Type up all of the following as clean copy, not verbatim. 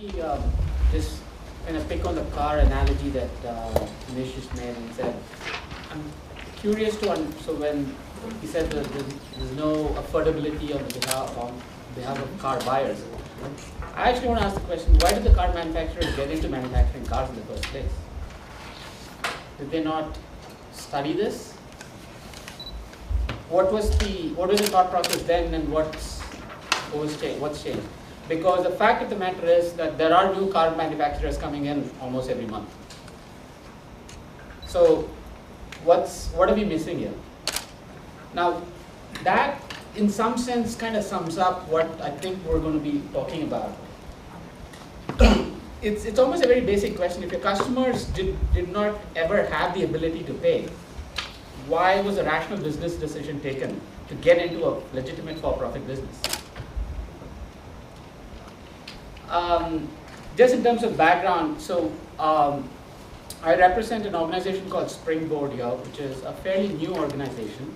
We just kind of pick on the car analogy that Nish just made and said, I'm curious to, so when he said that there's no affordability on behalf of car buyers, I actually want to ask the question, why did the car manufacturers get into manufacturing cars in the first place? Did they not study this? What was the thought process then, and what's changed? Because the fact of the matter is that there are new car manufacturers coming in almost every month. So what are we missing here? Now that in some sense kind of sums up what I think we're going to be talking about. It's almost a very basic question. If your customers did not ever have the ability to pay, why was a rational business decision taken to get into a legitimate for-profit business? Just in terms of background, so I represent an organization called Springboard here, which is a fairly new organization.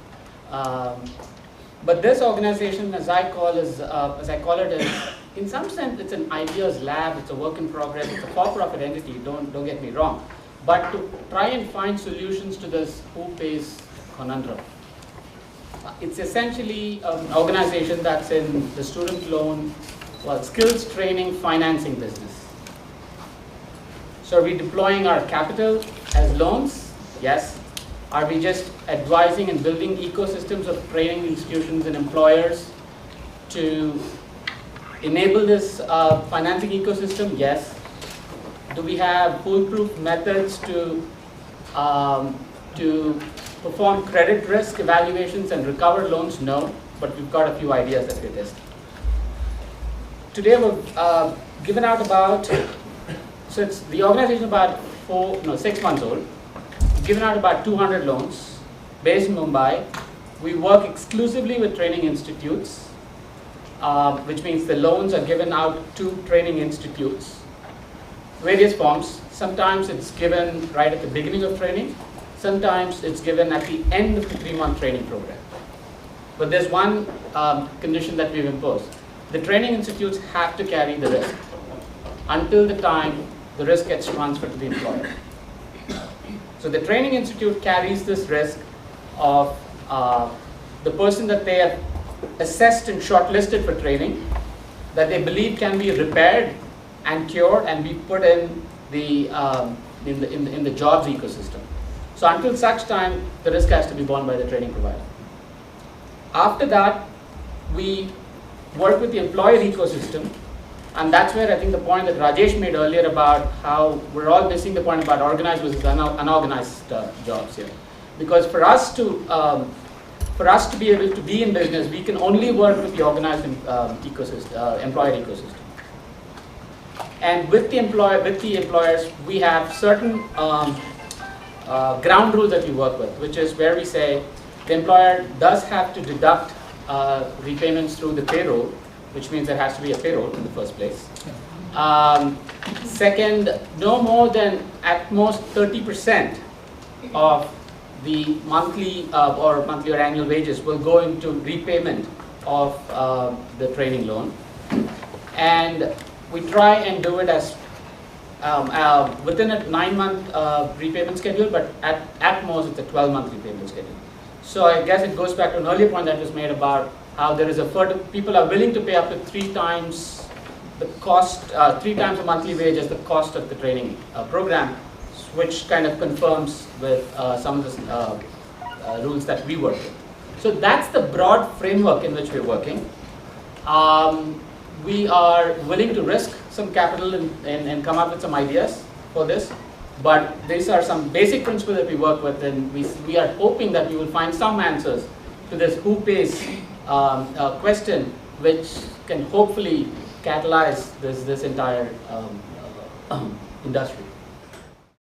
But this organization, as I call it, is in some sense it's an ideas lab. It's a work in progress. It's a for-profit entity. Don't get me wrong. But to try and find solutions to this who pays conundrum. It's essentially an organization that's in the student loan, skills training financing business. So are we deploying our capital as loans? Yes. Are we just advising and building ecosystems of training institutions and employers to enable this financing ecosystem? Yes. Do we have foolproof methods to perform credit risk evaluations and recover loans? No, but we've got a few ideas that we're testing. Today we've given out about, so it's the organization about 6 months old. We've given out about 200 loans based in Mumbai. We work exclusively with training institutes, which means the loans are given out to training institutes. Various forms. Sometimes it's given right at the beginning of training. Sometimes it's given at the end of the 3-month training program. But there's one condition that we've imposed. The training institutes have to carry the risk until the time the risk gets transferred to the employer. So the training institute carries this risk of the person that they have assessed and shortlisted for training, that they believe can be repaired and cured and be put in the jobs ecosystem. So until such time, the risk has to be borne by the training provider. After that, we work with the employer ecosystem, and that's where I think the point that Rajesh made earlier about how we're all missing the point about organized versus unorganized jobs here. Because for us to be able to be in business, we can only work with the organized employer ecosystem. And with the employers, we have certain ground rules that we work with, which is where we say the employer does have to deduct repayments through the payroll, which means there has to be a payroll in the first place. Second, no more than at most 30% of the monthly or annual wages will go into repayment of the training loan. And we try and do it as within a 9-month repayment schedule, but at most it's a 12-month repayment schedule. So I guess it goes back to an earlier point that was made about how there is people are willing to pay up to 3 times the cost, 3 times the monthly wage as the cost of the training program, which kind of confirms with some of the rules that we work with. So that's the broad framework in which we're working. We are willing to risk some capital and come up with some ideas for this. But these are some basic principles that we work with, and we are hoping that we will find some answers to this who pays question, which can hopefully catalyze this entire industry.